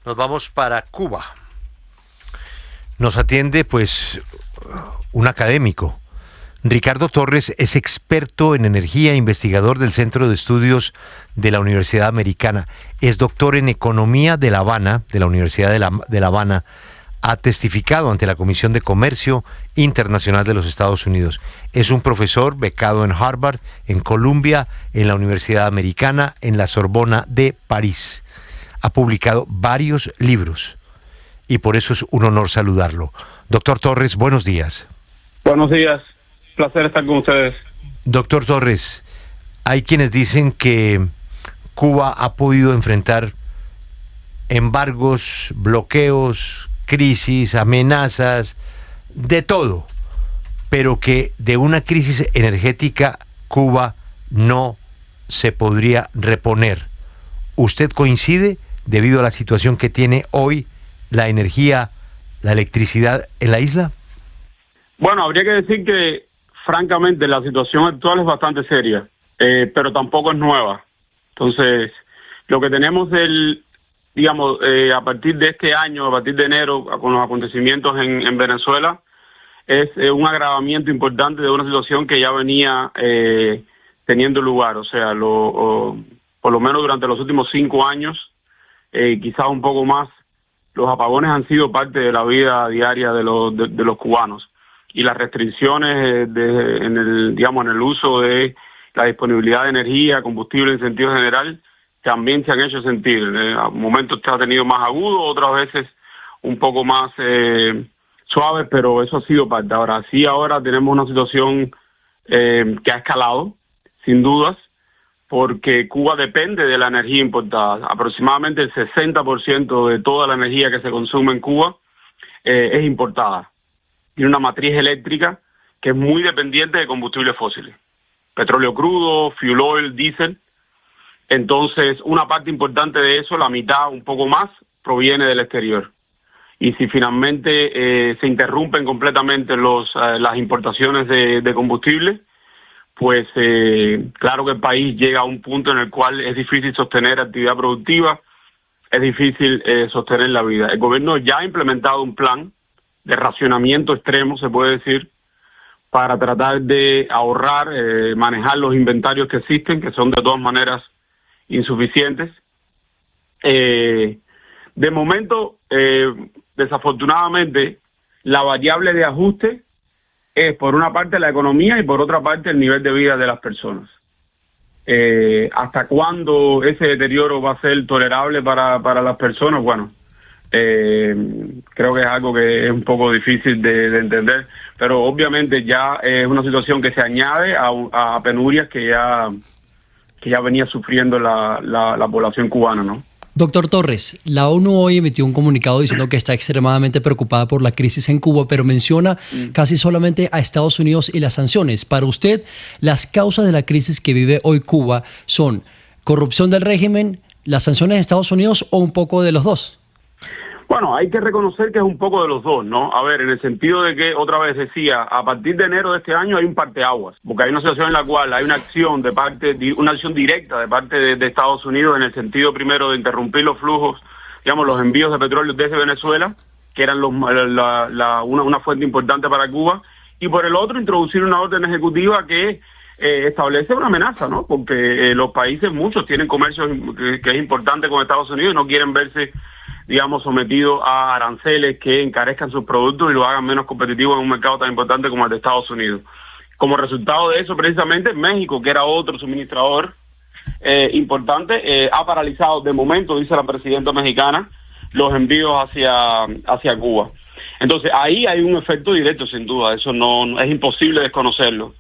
Nos vamos para Cuba. Nos atiende pues un académico. Ricardo Torres es experto en energía, investigador del Centro de Estudios de la Universidad Americana. Es doctor en Economía de La Habana, de la Universidad de La Habana. Ha testificado ante la Comisión de Comercio Internacional de los Estados Unidos. Es un profesor becado en Harvard, en Columbia, en la Universidad Americana, en la Sorbona de París. Ha publicado varios libros y por eso es un honor saludarlo. Doctor Torres, buenos días. Buenos días. Placer estar con ustedes. Doctor Torres, hay quienes dicen que Cuba ha podido enfrentar embargos, bloqueos, crisis, amenazas, de todo, pero que de una crisis energética Cuba no se podría reponer. ¿Usted coincide debido a la situación que tiene hoy la energía, la electricidad en la isla? Bueno, habría que decir que francamente la situación actual es bastante seria, pero tampoco es nueva. Entonces, lo que tenemos a partir de este año, a partir de enero, con los acontecimientos en Venezuela, es un agravamiento importante de una situación que ya venía teniendo lugar. O sea, por lo menos durante los últimos 5 años, quizás un poco más, los apagones han sido parte de la vida diaria de los cubanos. Y las restricciones en el uso de la disponibilidad de energía, combustible en sentido general, también se han hecho sentir. A momentos se ha tenido más agudo, otras veces un poco más suave, pero eso ha sido parte. Ahora tenemos una situación que ha escalado, sin dudas, porque Cuba depende de la energía importada. Aproximadamente el 60% de toda la energía que se consume en Cuba es importada. Tiene una matriz eléctrica que es muy dependiente de combustibles fósiles. Petróleo crudo, fuel oil, diésel. Entonces, una parte importante de eso, la mitad, un poco más, proviene del exterior. Y si finalmente se interrumpen completamente las importaciones de combustible, pues claro que el país llega a un punto en el cual es difícil sostener actividad productiva, es difícil sostener la vida. El gobierno ya ha implementado un plan de racionamiento extremo, se puede decir, para tratar de ahorrar, manejar los inventarios que existen, que son de todas maneras insuficientes. De momento, desafortunadamente, la variable de ajuste es por una parte la economía y por otra parte el nivel de vida de las personas. ¿Hasta cuándo ese deterioro va a ser tolerable para las personas? Bueno, creo que es algo que es un poco difícil de entender, pero obviamente ya es una situación que se añade a penurias que ya venía sufriendo la población cubana, ¿no? Doctor Torres, la ONU hoy emitió un comunicado diciendo que está extremadamente preocupada por la crisis en Cuba, pero menciona casi solamente a Estados Unidos y las sanciones. Para usted, las causas de la crisis que vive hoy Cuba son corrupción del régimen, las sanciones de Estados Unidos o un poco de los dos. Bueno, hay que reconocer que es un poco de los dos, ¿no? A ver, en el sentido de que, otra vez decía, a partir de enero de este año hay un parteaguas, porque hay una situación en la cual hay una acción una acción directa de parte de Estados Unidos en el sentido primero de interrumpir los flujos, los envíos de petróleo desde Venezuela, que eran una fuente importante para Cuba, y por el otro introducir una orden ejecutiva que establece una amenaza, ¿no? Porque los países, muchos tienen comercio que es importante con Estados Unidos y no quieren verse sometidos a aranceles que encarezcan sus productos y lo hagan menos competitivos en un mercado tan importante como el de Estados Unidos. Como resultado de eso, precisamente, México, que era otro suministrador importante, ha paralizado de momento, dice la presidenta mexicana, los envíos hacia Cuba. Entonces, ahí hay un efecto directo, sin duda, eso no es imposible desconocerlo.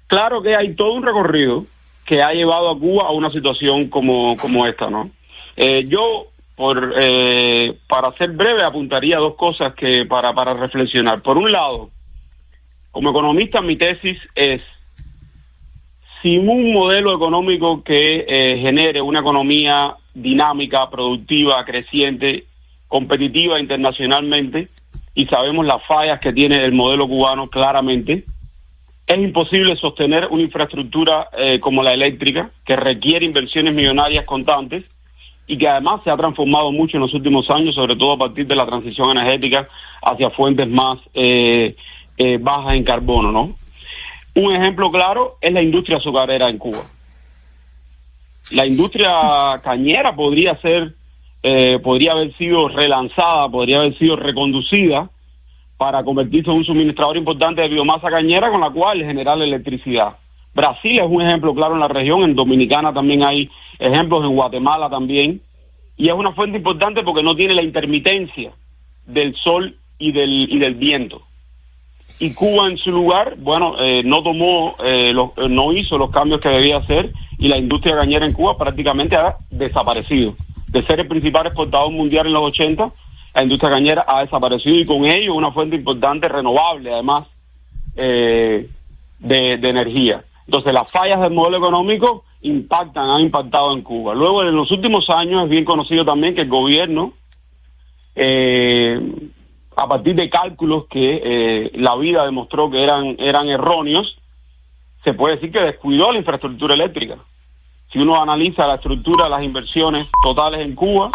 Claro que hay todo un recorrido que ha llevado a Cuba a una situación como esta, ¿no? Para ser breve, apuntaría 2 cosas que para reflexionar. Por un lado, como economista, mi tesis es: sin un modelo económico que genere una economía dinámica, productiva, creciente, competitiva internacionalmente, y sabemos las fallas que tiene el modelo cubano claramente, es imposible sostener una infraestructura como la eléctrica, que requiere inversiones millonarias constantes, y que además se ha transformado mucho en los últimos años, sobre todo a partir de la transición energética hacia fuentes más bajas en carbono, ¿no? Un ejemplo claro es la industria azucarera en Cuba. La industria cañera podría haber sido relanzada, podría haber sido reconducida para convertirse en un suministrador importante de biomasa cañera con la cual generar electricidad. Brasil es un ejemplo claro en la región, en Dominicana también hay ejemplos, en Guatemala también, y es una fuente importante porque no tiene la intermitencia del sol y del viento. Y Cuba en su lugar, bueno, no hizo los cambios que debía hacer, y la industria cañera en Cuba prácticamente ha desaparecido. De ser el principal exportador mundial en los 80, la industria cañera ha desaparecido, y con ello una fuente importante, renovable además, de energía. Entonces las fallas del modelo económico han impactado en Cuba. Luego, en los últimos años es bien conocido también que el gobierno, a partir de cálculos que la vida demostró que eran erróneos, se puede decir que descuidó la infraestructura eléctrica. Si uno analiza la estructura de las inversiones totales en Cuba,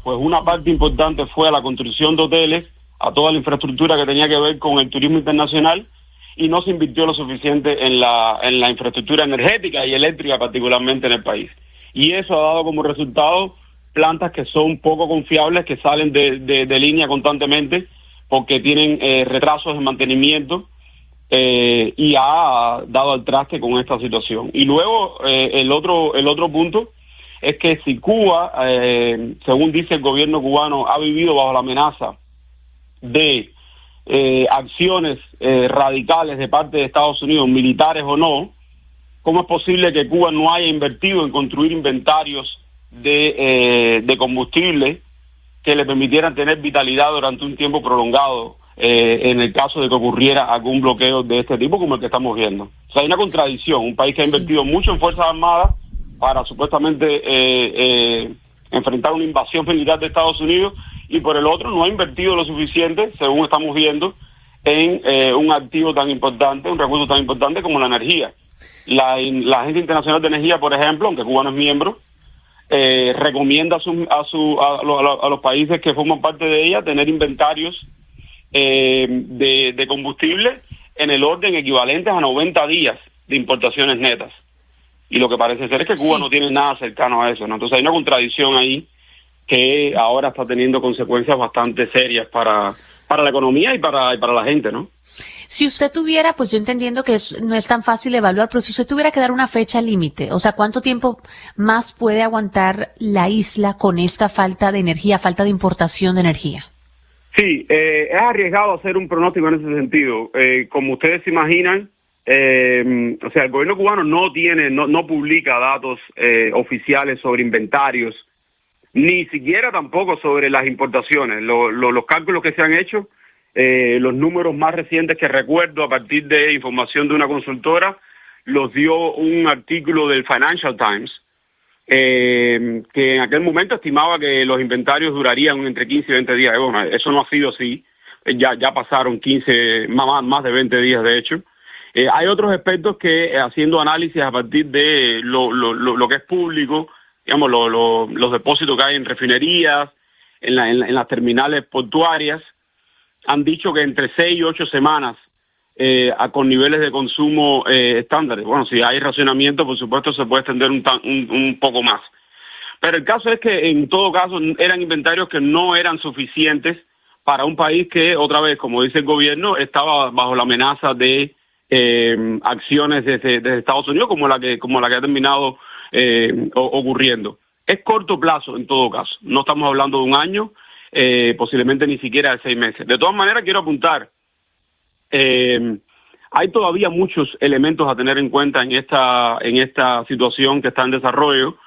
pues una parte importante fue a la construcción de hoteles, a toda la infraestructura que tenía que ver con el turismo internacional, y no se invirtió lo suficiente en la infraestructura energética y eléctrica, particularmente en el país. Y eso ha dado como resultado plantas que son poco confiables, que salen de línea constantemente porque tienen retrasos de mantenimiento, y ha dado al traste con esta situación. Y luego el otro punto es que si Cuba, según dice el gobierno cubano, ha vivido bajo la amenaza de acciones radicales de parte de Estados Unidos, militares o no, ¿cómo es posible que Cuba no haya invertido en construir inventarios de combustible que le permitieran tener vitalidad durante un tiempo prolongado, en el caso de que ocurriera algún bloqueo de este tipo como el que estamos viendo? O sea, hay una contradicción. Un país que ha invertido mucho en Fuerzas Armadas para supuestamente enfrentar una invasión militar de Estados Unidos, y por el otro no ha invertido lo suficiente, según estamos viendo, en un activo tan importante, un recurso tan importante como la energía. La Agencia Internacional de Energía, por ejemplo, aunque Cuba no es miembro, recomienda a los países que forman parte de ella tener inventarios de combustible en el orden equivalentes a 90 días de importaciones netas. Y lo que parece ser es que Cuba no tiene nada cercano a eso, ¿no? Entonces hay una contradicción ahí que ahora está teniendo consecuencias bastante serias para la economía y para la gente, ¿no? Si usted tuviera, pues yo entendiendo que no es tan fácil evaluar, pero si usted tuviera que dar una fecha límite, o sea, ¿cuánto tiempo más puede aguantar la isla con esta falta de energía, falta de importación de energía? Sí, es arriesgado hacer un pronóstico en ese sentido. Como ustedes se imaginan, o sea, el gobierno cubano no publica datos oficiales sobre inventarios, ni siquiera tampoco sobre las importaciones. Los cálculos que se han hecho, los números más recientes que recuerdo a partir de información de una consultora, los dio un artículo del Financial Times, que en aquel momento estimaba que los inventarios durarían entre 15 y 20 días. Bueno, eso no ha sido así, ya pasaron más de 20 días de hecho. Hay otros expertos que, haciendo análisis a partir de lo que es público, digamos, los depósitos que hay en refinerías, en las terminales portuarias, han dicho que entre 6 y 8 semanas, con niveles de consumo estándares. Bueno, si hay racionamiento, por supuesto, se puede extender un poco más. Pero el caso es que, en todo caso, eran inventarios que no eran suficientes para un país que, otra vez, como dice el gobierno, estaba bajo la amenaza de acciones desde Estados Unidos, como la que ha terminado ocurriendo. Es corto plazo, en todo caso. No estamos hablando de un año, posiblemente ni siquiera de 6 meses. De todas maneras, quiero apuntar, hay todavía muchos elementos a tener en cuenta en esta situación que está en desarrollo,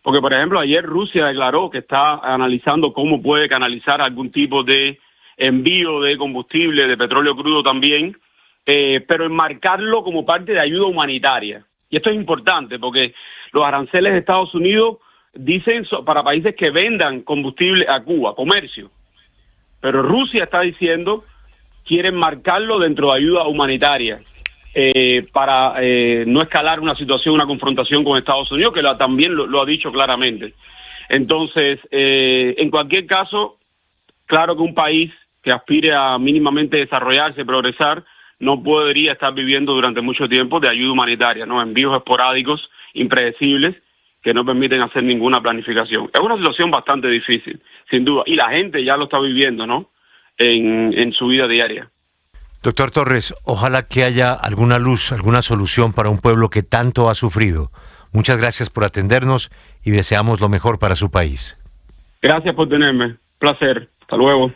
porque, por ejemplo, ayer Rusia declaró que está analizando cómo puede canalizar algún tipo de envío de combustible, de petróleo crudo también, pero enmarcarlo como parte de ayuda humanitaria. Y esto es importante porque los aranceles de Estados Unidos dicen para países que vendan combustible a Cuba, comercio. Pero Rusia está diciendo, quiere enmarcarlo dentro de ayuda humanitaria, para no escalar una situación, una confrontación con Estados Unidos, que también lo ha dicho claramente. Entonces, en cualquier caso, claro que un país que aspire a mínimamente desarrollarse, progresar, no podría estar viviendo durante mucho tiempo de ayuda humanitaria, ¿no? Envíos esporádicos, impredecibles, que no permiten hacer ninguna planificación. Es una situación bastante difícil, sin duda, y la gente ya lo está viviendo, ¿no? En su vida diaria. Doctor Torres, ojalá que haya alguna luz, alguna solución para un pueblo que tanto ha sufrido. Muchas gracias por atendernos y deseamos lo mejor para su país. Gracias por tenerme. Placer. Hasta luego.